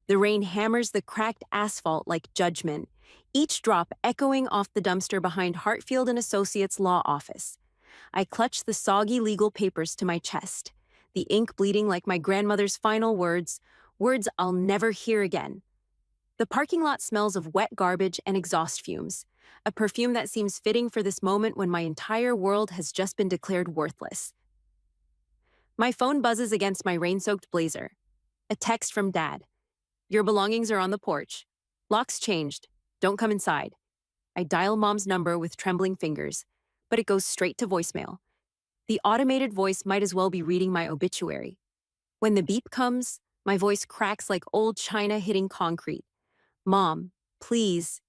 The rain hammers the cracked asphalt like judgment, each drop echoing off the dumpster behind Hartfield and Associates law office. I clutch the soggy legal papers to my chest, the ink bleeding like my grandmother's final words, words I'll never hear again. The parking lot smells of wet garbage and exhaust fumes, a perfume that seems fitting for this moment when my entire world has just been declared worthless. My phone buzzes against my rain-soaked blazer. A text from Dad. Your belongings are on the porch. Locks changed. Don't come inside. I dial Mom's number with trembling fingers, but it goes straight to voicemail. The automated voice might as well be reading my obituary. When the beep comes, my voice cracks like old china hitting concrete. Mom, please.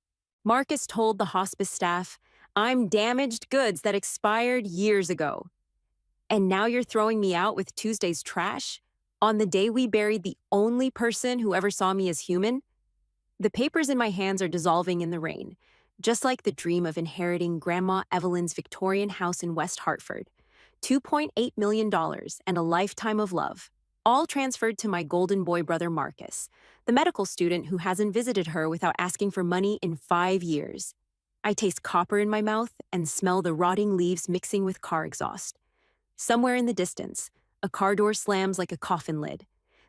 Marcus told the hospice staff, I'm damaged goods that expired years ago. And now you're throwing me out with Tuesday's trash? On the day we buried the only person who ever saw me as human? The papers in my hands are dissolving in the rain, just like the dream of inheriting Grandma Evelyn's Victorian house in West Hartford. $2.8 million and a lifetime of love, all transferred to my golden boy brother Marcus, the medical student who hasn't visited her without asking for money in 5 years. I taste copper in my mouth and smell the rotting leaves mixing with car exhaust. Somewhere in the distance, a car door slams like a coffin lid.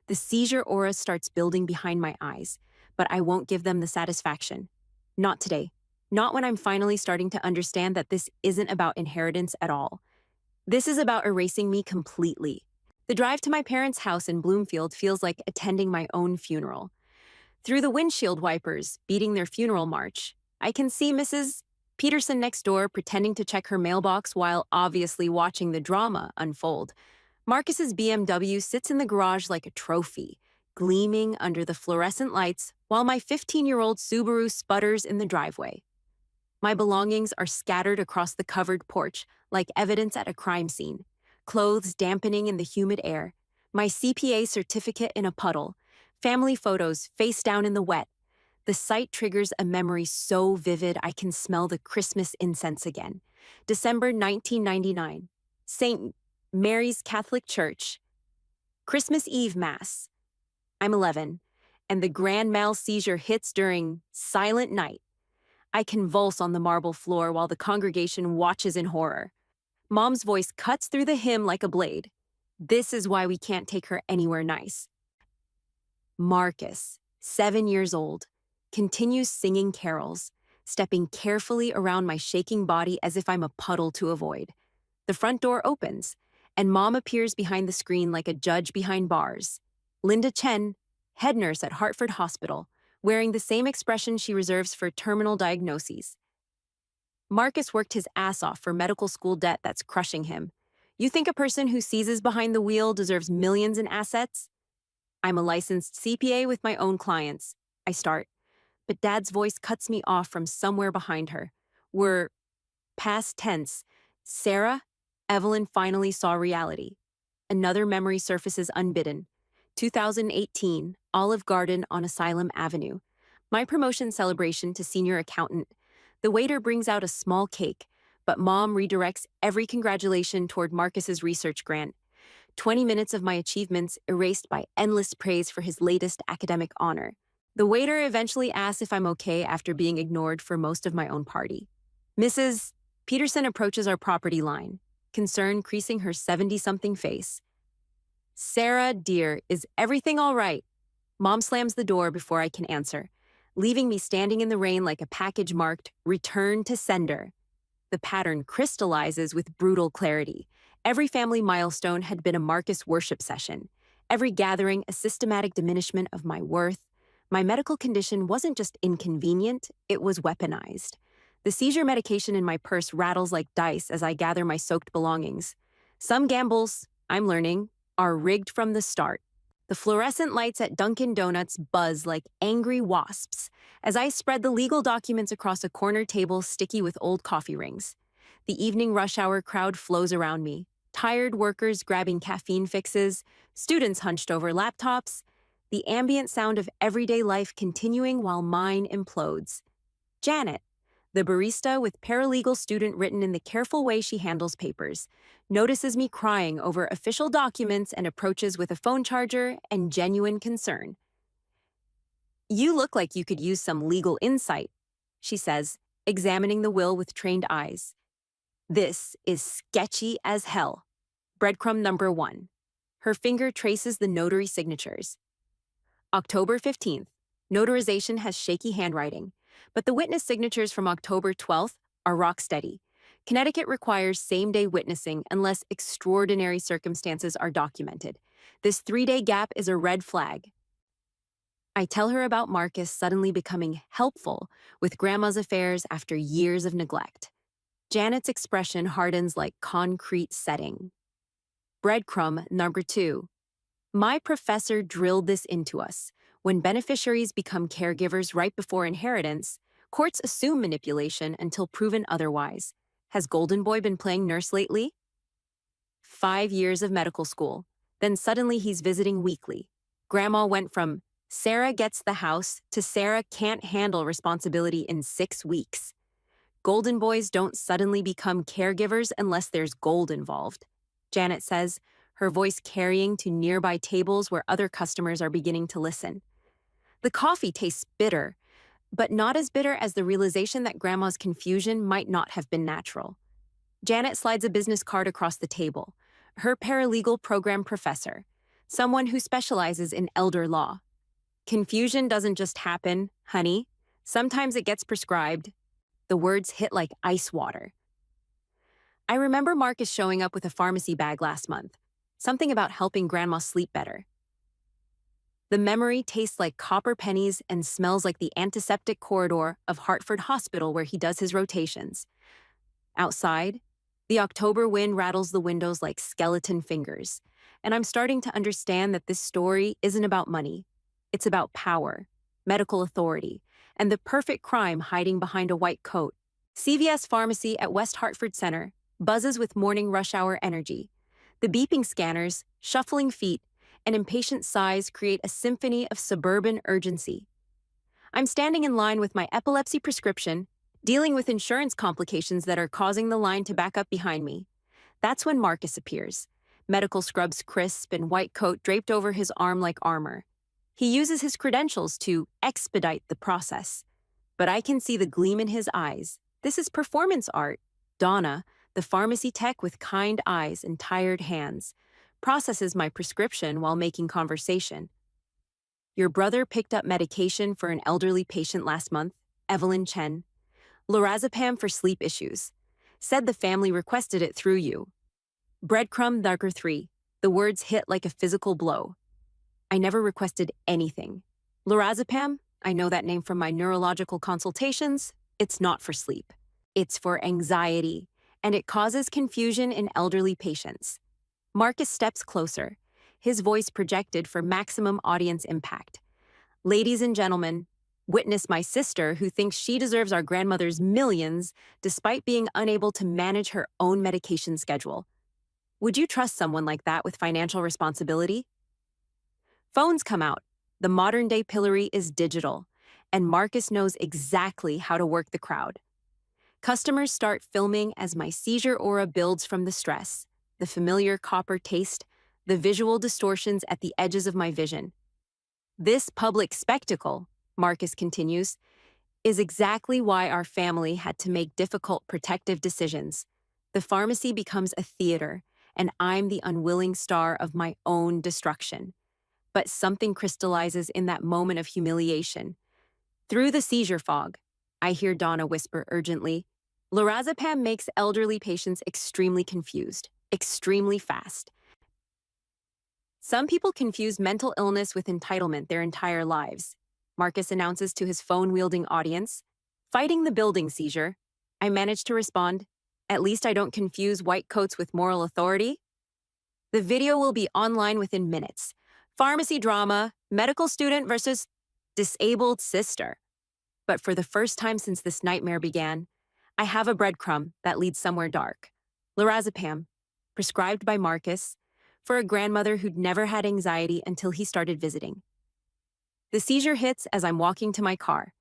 The seizure aura starts building behind my eyes, but I won't give them the satisfaction. Not today. Not when I'm finally starting to understand that this isn't about inheritance at all. This is about erasing me completely. The drive to my parents' house in Bloomfield feels like attending my own funeral. Through the windshield wipers, beating their funeral march, I can see Mrs. Peterson next door pretending to check her mailbox while obviously watching the drama unfold. Marcus's BMW sits in the garage like a trophy, gleaming under the fluorescent lights while my 15-year-old Subaru sputters in the driveway. My belongings are scattered across the covered porch like evidence at a crime scene, clothes dampening in the humid air, my CPA certificate in a puddle, family photos face down in the wet. The sight triggers a memory so vivid I can smell the Christmas incense again. December 1999. St. Mary's Catholic Church. Christmas Eve Mass. I'm 11, and the grand mal seizure hits during Silent Night. I convulse on the marble floor while the congregation watches in horror. Mom's voice cuts through the hymn like a blade. This is why we can't take her anywhere nice. Marcus, 7 years old, continues singing carols, stepping carefully around my shaking body as if I'm a puddle to avoid. The front door opens, and Mom appears behind the screen like a judge behind bars. Linda Chen, head nurse at Hartford Hospital, wearing the same expression she reserves for terminal diagnoses. Marcus worked his ass off for medical school debt that's crushing him. You think a person who seizes behind the wheel deserves millions in assets? I'm a licensed CPA with my own clients. I start, but Dad's voice cuts me off from somewhere behind her. We're past tense. Sarah, Evelyn finally saw reality. Another memory surfaces unbidden. 2018, Olive Garden on Asylum Avenue. My promotion celebration to senior accountant. The waiter brings out a small cake, but Mom redirects every congratulation toward Marcus's research grant. 20 minutes of my achievements erased by endless praise for his latest academic honor. The waiter eventually asks if I'm okay after being ignored for most of my own party. Mrs. Peterson approaches our property line, concern creasing her 70-something face. Sarah, dear, is everything all right? Mom slams the door before I can answer, leaving me standing in the rain like a package marked, Return to Sender. The pattern crystallizes with brutal clarity. Every family milestone had been a Marcus worship session. Every gathering, a systematic diminishment of my worth. My medical condition wasn't just inconvenient, it was weaponized. The seizure medication in my purse rattles like dice as I gather my soaked belongings. Some gambles, I'm learning, are rigged from the start. The fluorescent lights at Dunkin' Donuts buzz like angry wasps as I spread the legal documents across a corner table sticky with old coffee rings. The evening rush hour crowd flows around me, tired workers grabbing caffeine fixes, students hunched over laptops, the ambient sound of everyday life continuing while mine implodes. Janet, the barista with paralegal student written in the careful way she handles papers, notices me crying over official documents and approaches with a phone charger and genuine concern. You look like you could use some legal insight, she says, examining the will with trained eyes. This is sketchy as hell. Breadcrumb number 1. Her finger traces the notary signatures. October 15th. Notarization has shaky handwriting, but the witness signatures from October 12th are rock steady. Connecticut requires same-day witnessing unless extraordinary circumstances are documented. This 3-day gap is a red flag. I tell her about Marcus suddenly becoming helpful with Grandma's affairs after years of neglect. Janet's expression hardens like concrete setting. Breadcrumb number 2. My professor drilled this into us. When beneficiaries become caregivers right before inheritance, courts assume manipulation until proven otherwise. Has Golden Boy been playing nurse lately? 5 years of medical school. Then suddenly he's visiting weekly. Grandma went from Sarah gets the house to Sarah can't handle responsibility in 6 weeks. Golden Boys don't suddenly become caregivers unless there's gold involved, Janet says, her voice carrying to nearby tables where other customers are beginning to listen. The coffee tastes bitter, but not as bitter as the realization that Grandma's confusion might not have been natural. Janet slides a business card across the table. Her paralegal program professor, someone who specializes in elder law. Confusion doesn't just happen, honey. Sometimes it gets prescribed. The words hit like ice water. I remember Marcus showing up with a pharmacy bag last month. Something about helping Grandma sleep better. The memory tastes like copper pennies and smells like the antiseptic corridor of Hartford Hospital where he does his rotations. Outside, the October wind rattles the windows like skeleton fingers, and I'm starting to understand that this story isn't about money. It's about power, medical authority, and the perfect crime hiding behind a white coat. CVS Pharmacy at West Hartford Center buzzes with morning rush hour energy. The beeping scanners, shuffling feet, and impatient sighs create a symphony of suburban urgency. I'm standing in line with my epilepsy prescription, dealing with insurance complications that are causing the line to back up behind me. That's when Marcus appears, medical scrubs crisp and white coat draped over his arm like armor. He uses his credentials to expedite the process. But I can see the gleam in his eyes. This is performance art. Donna, the pharmacy tech with kind eyes and tired hands, processes my prescription while making conversation. Your brother picked up medication for an elderly patient last month, Evelyn Chen. Lorazepam for sleep issues. Said the family requested it through you. Breadcrumb number 3. The words hit like a physical blow. I never requested anything. Lorazepam, I know that name from my neurological consultations, it's not for sleep. It's for anxiety, and it causes confusion in elderly patients. Marcus steps closer, his voice projected for maximum audience impact. Ladies and gentlemen, witness my sister who thinks she deserves our grandmother's millions despite being unable to manage her own medication schedule. Would you trust someone like that with financial responsibility? Phones come out. The modern-day pillory is digital, and Marcus knows exactly how to work the crowd. Customers start filming as my seizure aura builds from the stress, the familiar copper taste, the visual distortions at the edges of my vision. This public spectacle, Marcus continues, is exactly why our family had to make difficult protective decisions. The pharmacy becomes a theater, and I'm the unwilling star of my own destruction. But something crystallizes in that moment of humiliation. Through the seizure fog, I hear Donna whisper urgently, Lorazepam makes elderly patients extremely confused, extremely fast. Some people confuse mental illness with entitlement their entire lives, Marcus announces to his phone-wielding audience. Fighting the building seizure, I manage to respond, at least I don't confuse white coats with moral authority. The video will be online within minutes. Pharmacy drama, medical student versus disabled sister. But for the first time since this nightmare began, I have a breadcrumb that leads somewhere dark. Lorazepam, prescribed by Marcus, for a grandmother who'd never had anxiety until he started visiting. The seizure hits as I'm walking to my car,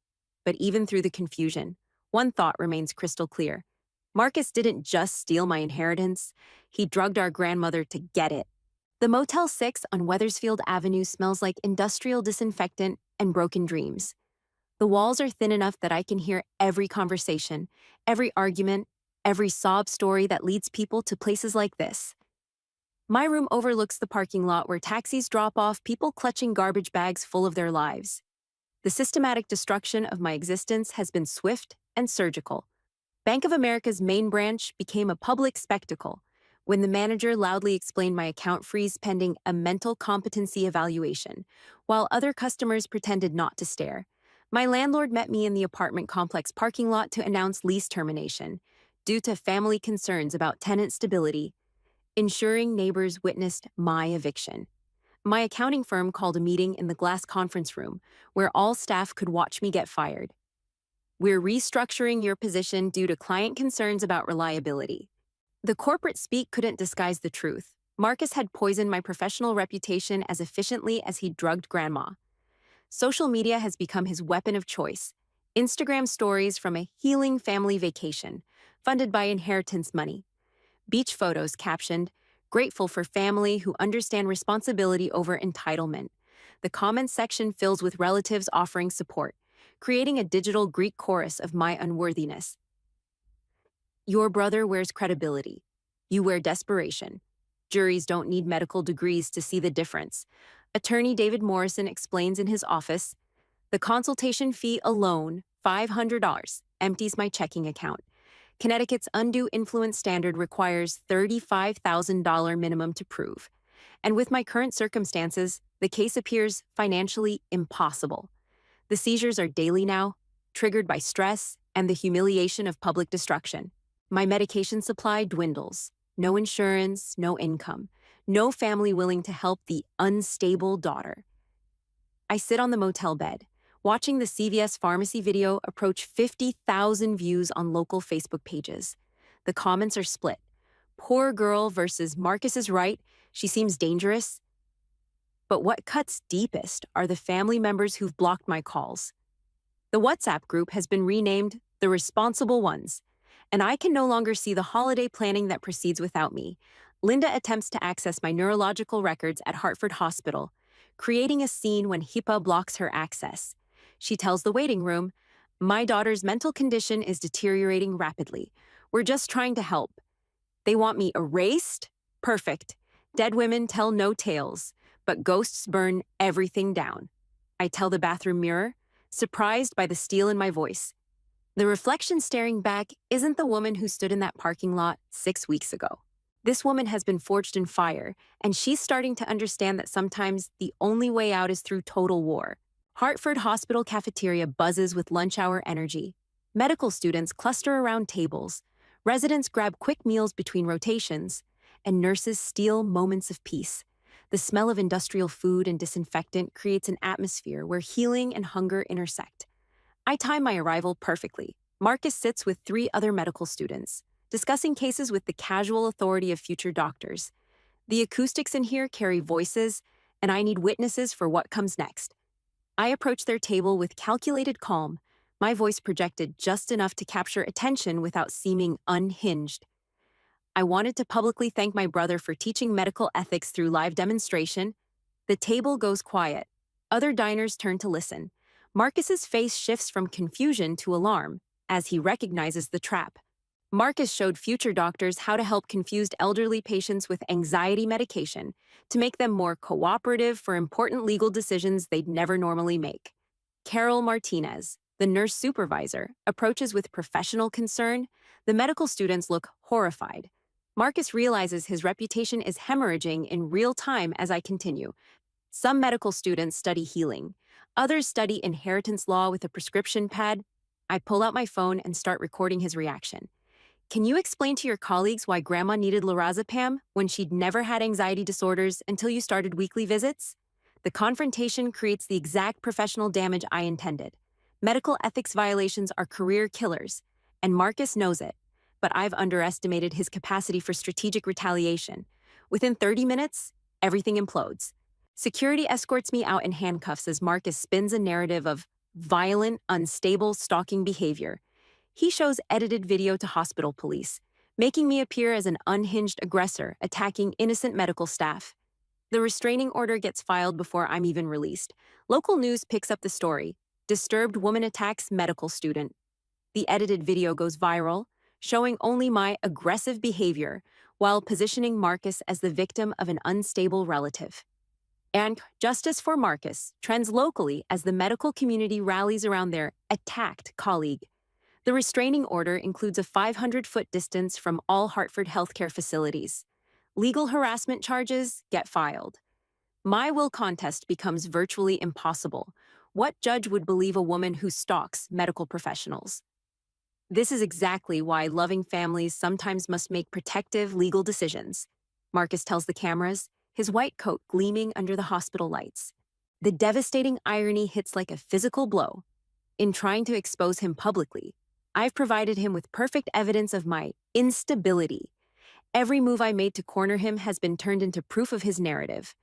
but even through the confusion, one thought remains crystal clear. Marcus didn't just steal my inheritance, he drugged our grandmother to get it. The Motel 6 on Weathersfield Avenue smells like industrial disinfectant and broken dreams. The walls are thin enough that I can hear every conversation, every argument, every sob story that leads people to places like this. My room overlooks the parking lot where taxis drop off people clutching garbage bags full of their lives. The systematic destruction of my existence has been swift and surgical. Bank of America's main branch became a public spectacle when the manager loudly explained my account freeze pending a mental competency evaluation, while other customers pretended not to stare. My landlord met me in the apartment complex parking lot to announce lease termination due to family concerns about tenant stability. Ensuring neighbors witnessed my eviction. My accounting firm called a meeting in the glass conference room where all staff could watch me get fired. We're restructuring your position due to client concerns about reliability. The corporate speak couldn't disguise the truth. Marcus had poisoned my professional reputation as efficiently as he drugged grandma. Social media has become his weapon of choice. Instagram stories from a healing family vacation, funded by inheritance money. Beach photos captioned, "Grateful for family who understand responsibility over entitlement." The comments section fills with relatives offering support, creating a digital Greek chorus of my unworthiness. Your brother wears credibility. You wear desperation. Juries don't need medical degrees to see the difference. Attorney David Morrison explains in his office, the consultation fee alone, $500, empties my checking account. Connecticut's undue influence standard requires $35,000 minimum to prove. And with my current circumstances, the case appears financially impossible. The seizures are daily now, triggered by stress and the humiliation of public destruction. My medication supply dwindles. No insurance, no income, no family willing to help the unstable daughter. I sit on the motel bed, watching the CVS pharmacy video approach 50,000 views on local Facebook pages. The comments are split. Poor girl versus Marcus is right, she seems dangerous. But what cuts deepest are the family members who've blocked my calls. The WhatsApp group has been renamed The Responsible Ones, and I can no longer see the holiday planning that proceeds without me. Linda attempts to access my neurological records at Hartford Hospital, creating a scene when HIPAA blocks her access. She tells the waiting room, "My daughter's mental condition is deteriorating rapidly. We're just trying to help." They want me erased? Perfect. Dead women tell no tales, but ghosts burn everything down. I tell the bathroom mirror, surprised by the steel in my voice. The reflection staring back isn't the woman who stood in that parking lot 6 weeks ago. This woman has been forged in fire, and she's starting to understand that sometimes the only way out is through total war. Hartford Hospital cafeteria buzzes with lunch hour energy. Medical students cluster around tables. Residents grab quick meals between rotations, and nurses steal moments of peace. The smell of industrial food and disinfectant creates an atmosphere where healing and hunger intersect. I time my arrival perfectly. Marcus sits with 3 other medical students, discussing cases with the casual authority of future doctors. The acoustics in here carry voices, and I need witnesses for what comes next. I approach their table with calculated calm, my voice projected just enough to capture attention without seeming unhinged. I wanted to publicly thank my brother for teaching medical ethics through live demonstration. The table goes quiet. Other diners turn to listen. Marcus's face shifts from confusion to alarm as he recognizes the trap. Marcus showed future doctors how to help confused elderly patients with anxiety medication to make them more cooperative for important legal decisions they'd never normally make. Carol Martinez, the nurse supervisor, approaches with professional concern. The medical students look horrified. Marcus realizes his reputation is hemorrhaging in real time as I continue. Some medical students study healing. Others study inheritance law with a prescription pad. I pull out my phone and start recording his reaction. Can you explain to your colleagues why grandma needed lorazepam when she'd never had anxiety disorders until you started weekly visits? The confrontation creates the exact professional damage I intended. Medical ethics violations are career killers, and Marcus knows it, but I've underestimated his capacity for strategic retaliation. Within 30 minutes, everything implodes. Security escorts me out in handcuffs as Marcus spins a narrative of violent, unstable, stalking behavior. He shows edited video to hospital police, making me appear as an unhinged aggressor attacking innocent medical staff. The restraining order gets filed before I'm even released. Local news picks up the story. Disturbed woman attacks medical student. The edited video goes viral, showing only my aggressive behavior while positioning Marcus as the victim of an unstable relative. And justice for Marcus trends locally as the medical community rallies around their attacked colleague. The restraining order includes a 500-foot distance from all Hartford healthcare facilities. Legal harassment charges get filed. My will contest becomes virtually impossible. What judge would believe a woman who stalks medical professionals? This is exactly why loving families sometimes must make protective legal decisions. Marcus tells the cameras, his white coat gleaming under the hospital lights. The devastating irony hits like a physical blow. In trying to expose him publicly, I've provided him with perfect evidence of my instability. Every move I made to corner him has been turned into proof of his narrative.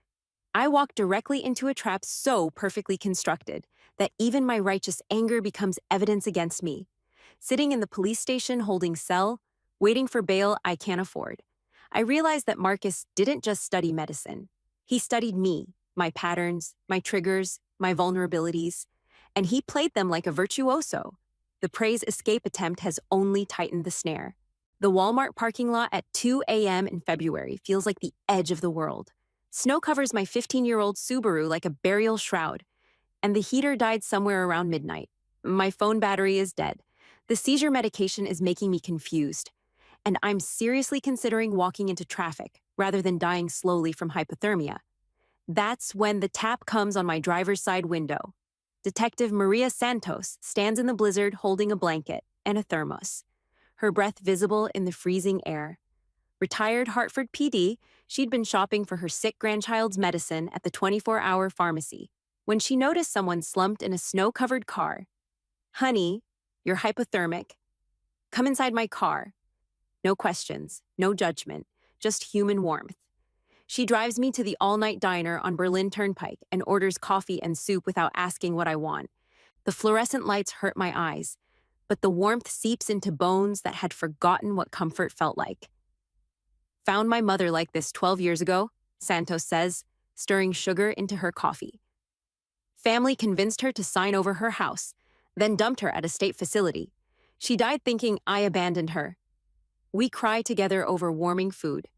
I walk directly into a trap so perfectly constructed that even my righteous anger becomes evidence against me. Sitting in the police station holding cell, waiting for bail I can't afford, I realized that Marcus didn't just study medicine. He studied me, my patterns, my triggers, my vulnerabilities, and he played them like a virtuoso. The praise escape attempt has only tightened the snare. The Walmart parking lot at 2 a.m. in February feels like the edge of the world. Snow covers my 15-year-old Subaru like a burial shroud, and the heater died somewhere around midnight. My phone battery is dead. The seizure medication is making me confused, and I'm seriously considering walking into traffic rather than dying slowly from hypothermia. That's when the tap comes on my driver's side window. Detective Maria Santos stands in the blizzard holding a blanket and a thermos, her breath visible in the freezing air. Retired Hartford PD, she'd been shopping for her sick grandchild's medicine at the 24-hour pharmacy when she noticed someone slumped in a snow-covered car. "Honey, you're hypothermic. Come inside my car." No questions, no judgment, just human warmth. She drives me to the all-night diner on Berlin Turnpike and orders coffee and soup without asking what I want. The fluorescent lights hurt my eyes, but the warmth seeps into bones that had forgotten what comfort felt like. "Found my mother like this 12 years ago," Santos says, stirring sugar into her coffee. "Family convinced her to sign over her house, then dumped her at a state facility. She died thinking I abandoned her." We cry together over warming food.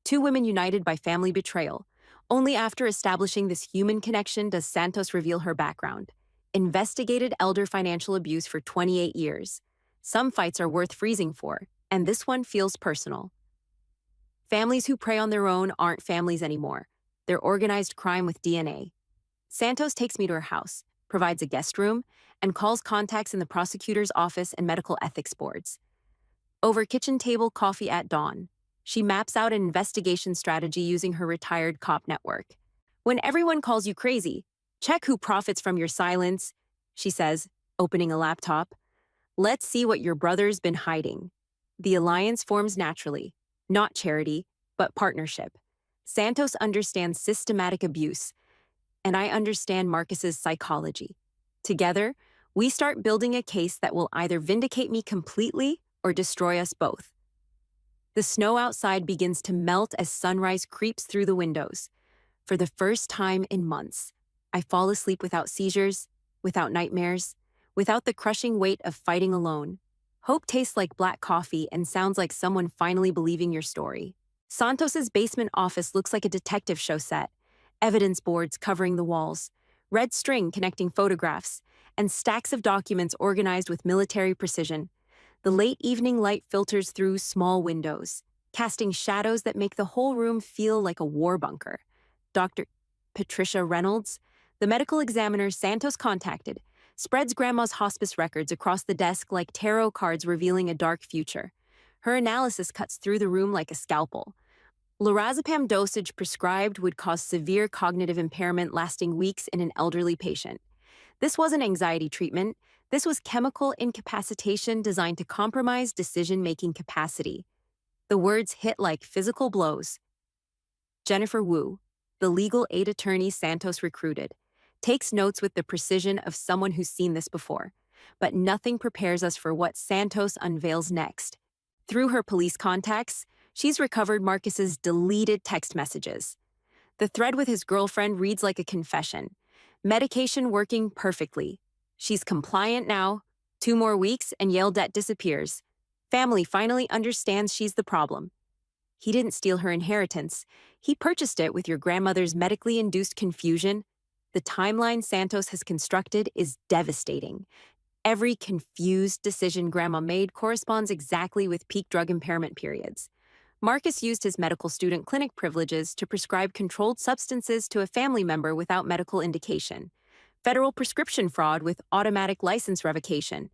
Two women united by family betrayal. Only after establishing this human connection does Santos reveal her background. Investigated elder financial abuse for 28 years. Some fights are worth freezing for, and this one feels personal. Families who prey on their own aren't families anymore. They're organized crime with DNA. Santos takes me to her house, provides a guest room, and calls contacts in the prosecutor's office and medical ethics boards. Over kitchen table coffee at dawn, she maps out an investigation strategy using her retired cop network. "When everyone calls you crazy, check who profits from your silence," she says, opening a laptop. "Let's see what your brother's been hiding." The alliance forms naturally, not charity, but partnership. Santos understands systematic abuse, and I understand Marcus's psychology. Together, we start building a case that will either vindicate me completely or destroy us both. The snow outside begins to melt as sunrise creeps through the windows. For the first time in months, I fall asleep without seizures, without nightmares, without the crushing weight of fighting alone. Hope tastes like black coffee and sounds like someone finally believing your story. Santos's basement office looks like a detective show set. Evidence boards covering the walls, red string connecting photographs, and stacks of documents organized with military precision. The late evening light filters through small windows, casting shadows that make the whole room feel like a war bunker. Dr. Patricia Reynolds, the medical examiner Santos contacted, spreads Grandma's hospice records across the desk like tarot cards revealing a dark future. Her analysis cuts through the room like a scalpel. Lorazepam dosage prescribed would cause severe cognitive impairment lasting weeks in an elderly patient. This wasn't anxiety treatment. This was chemical incapacitation designed to compromise decision-making capacity. The words hit like physical blows. Jennifer Wu, the legal aid attorney Santos recruited, takes notes with the precision of someone who's seen this before, but nothing prepares us for what Santos unveils next. Through her police contacts, she's recovered Marcus's deleted text messages. The thread with his girlfriend reads like a confession. Medication working perfectly. She's compliant now. 2 more weeks and Yale debt disappears. Family finally understands she's the problem. He didn't steal her inheritance. He purchased it with your grandmother's medically induced confusion. The timeline Santos has constructed is devastating. Every confused decision Grandma made corresponds exactly with peak drug impairment periods. Marcus used his medical student clinic privileges to prescribe controlled substances to a family member without medical indication. Federal prescription fraud with automatic license revocation.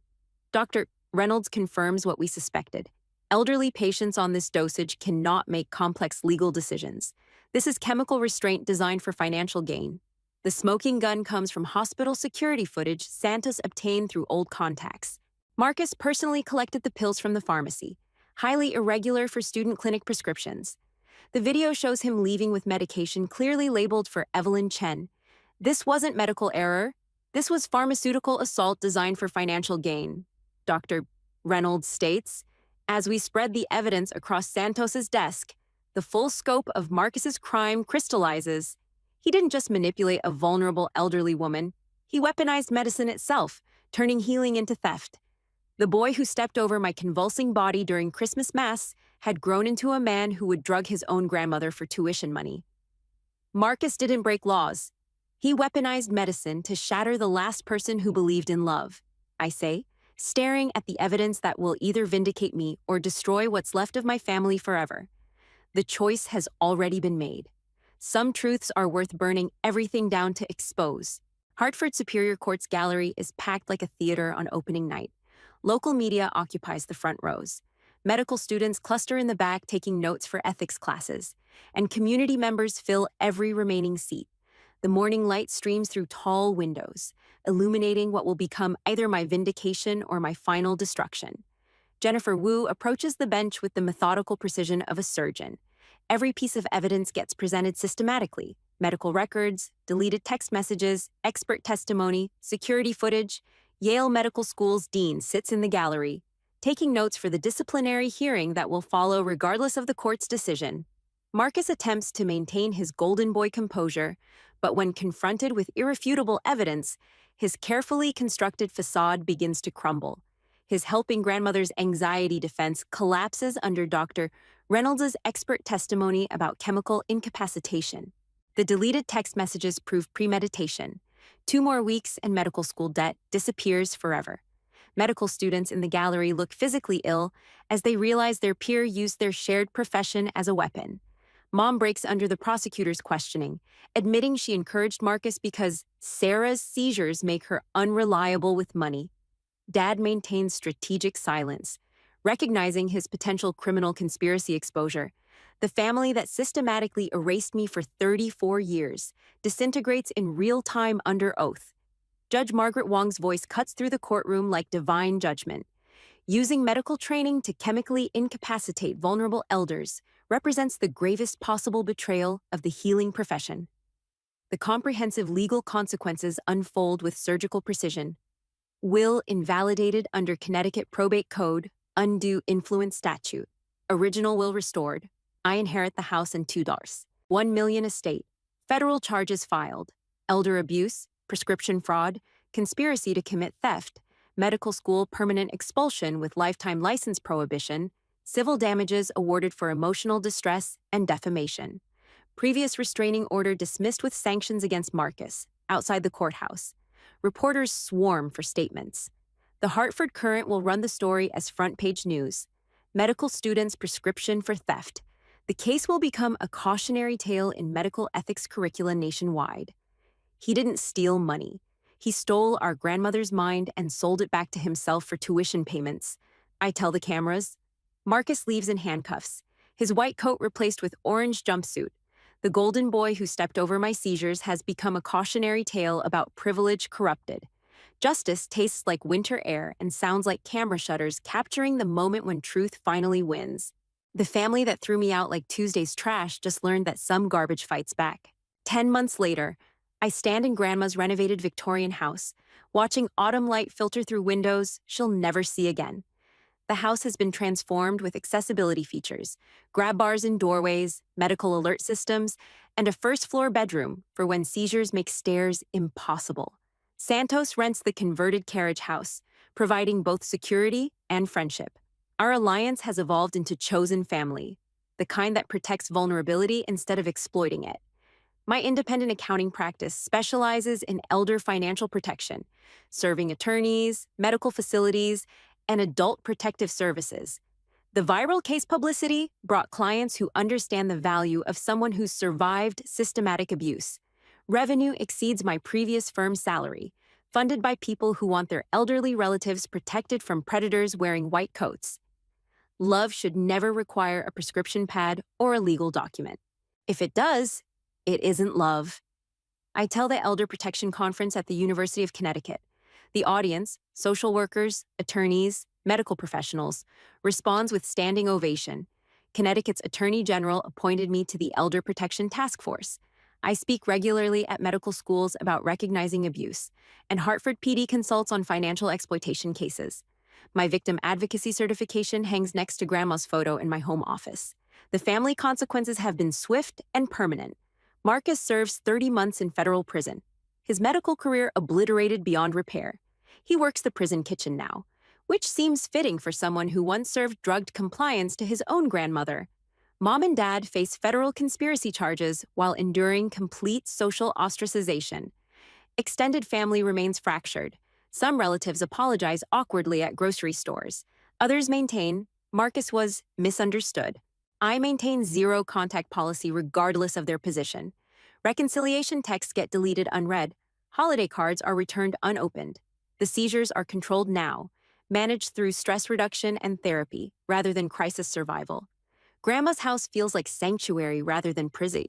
Dr. Reynolds confirms what we suspected. Elderly patients on this dosage cannot make complex legal decisions. This is chemical restraint designed for financial gain. The smoking gun comes from hospital security footage Santos obtained through old contacts. Marcus personally collected the pills from the pharmacy, highly irregular for student clinic prescriptions. The video shows him leaving with medication clearly labeled for Evelyn Chen. This wasn't medical error. This was pharmaceutical assault designed for financial gain, Dr. Reynolds states. As we spread the evidence across Santos's desk, the full scope of Marcus's crime crystallizes. He didn't just manipulate a vulnerable elderly woman. He weaponized medicine itself, turning healing into theft. The boy who stepped over my convulsing body during Christmas Mass had grown into a man who would drug his own grandmother for tuition money. Marcus didn't break laws. He weaponized medicine to shatter the last person who believed in love, I say, staring at the evidence that will either vindicate me or destroy what's left of my family forever. The choice has already been made. Some truths are worth burning everything down to expose. Hartford Superior Court's gallery is packed like a theater on opening night. Local media occupies the front rows. Medical students cluster in the back taking notes for ethics classes, and community members fill every remaining seat. The morning light streams through tall windows, illuminating what will become either my vindication or my final destruction. Jennifer Wu approaches the bench with the methodical precision of a surgeon. Every piece of evidence gets presented systematically: medical records, deleted text messages, expert testimony, security footage. Yale Medical School's dean sits in the gallery, taking notes for the disciplinary hearing that will follow regardless of the court's decision. Marcus attempts to maintain his golden boy composure, but when confronted with irrefutable evidence, his carefully constructed facade begins to crumble. His helping grandmother's anxiety defense collapses under Dr. Reynolds' expert testimony about chemical incapacitation. The deleted text messages prove premeditation. 2 more weeks and medical school debt disappears forever. Medical students in the gallery look physically ill as they realize their peer used their shared profession as a weapon. Mom breaks under the prosecutor's questioning, admitting she encouraged Marcus because Sarah's seizures make her unreliable with money. Dad maintains strategic silence, recognizing his potential criminal conspiracy exposure. The family that systematically erased me for 34 years disintegrates in real time under oath. Judge Margaret Wong's voice cuts through the courtroom like divine judgment. Using medical training to chemically incapacitate vulnerable elders represents the gravest possible betrayal of the healing profession. The comprehensive legal consequences unfold with surgical precision. Will invalidated under Connecticut Probate Code, undue influence statute. Original will restored. I inherit the house and $2. $1 million estate. Federal charges filed. Elder abuse, prescription fraud, conspiracy to commit theft, medical school permanent expulsion with lifetime license prohibition, civil damages awarded for emotional distress, and defamation. Previous restraining order dismissed with sanctions against Marcus, outside the courthouse. Reporters swarm for statements. The Hartford Courant will run the story as front-page news. Medical students' prescription for theft. The case will become a cautionary tale in medical ethics curricula nationwide. He didn't steal money. He stole our grandmother's mind and sold it back to himself for tuition payments. I tell the cameras. Marcus leaves in handcuffs, his white coat replaced with orange jumpsuit. The golden boy who stepped over my seizures has become a cautionary tale about privilege corrupted. Justice tastes like winter air and sounds like camera shutters capturing the moment when truth finally wins. The family that threw me out like Tuesday's trash just learned that some garbage fights back. 10 months later, I stand in Grandma's renovated Victorian house, watching autumn light filter through windows she'll never see again. The house has been transformed with accessibility features, grab bars in doorways, medical alert systems, and a first floor bedroom for when seizures make stairs impossible. Santos rents the converted carriage house, providing both security and friendship. Our alliance has evolved into chosen family, the kind that protects vulnerability instead of exploiting it. My independent accounting practice specializes in elder financial protection, serving attorneys, medical facilities, and adult protective services. The viral case publicity brought clients who understand the value of someone who's survived systematic abuse. Revenue exceeds my previous firm's salary, funded by people who want their elderly relatives protected from predators wearing white coats. Love should never require a prescription pad or a legal document. If it does, it isn't love. I tell the Elder Protection Conference at the University of Connecticut. The audience, social workers, attorneys, medical professionals, responds with standing ovation. Connecticut's Attorney General appointed me to the Elder Protection Task Force. I speak regularly at medical schools about recognizing abuse, and Hartford PD consults on financial exploitation cases. My victim advocacy certification hangs next to Grandma's photo in my home office. The family consequences have been swift and permanent. Marcus serves 30 months in federal prison, his medical career obliterated beyond repair. He works the prison kitchen now, which seems fitting for someone who once served drugged compliance to his own grandmother. Mom and Dad face federal conspiracy charges while enduring complete social ostracization. Extended family remains fractured. Some relatives apologize awkwardly at grocery stores. Others maintain Marcus was misunderstood. I maintain zero contact policy regardless of their position. Reconciliation texts get deleted unread. Holiday cards are returned unopened. The seizures are controlled now, managed through stress reduction and therapy rather than crisis survival. Grandma's house feels like sanctuary rather than prison.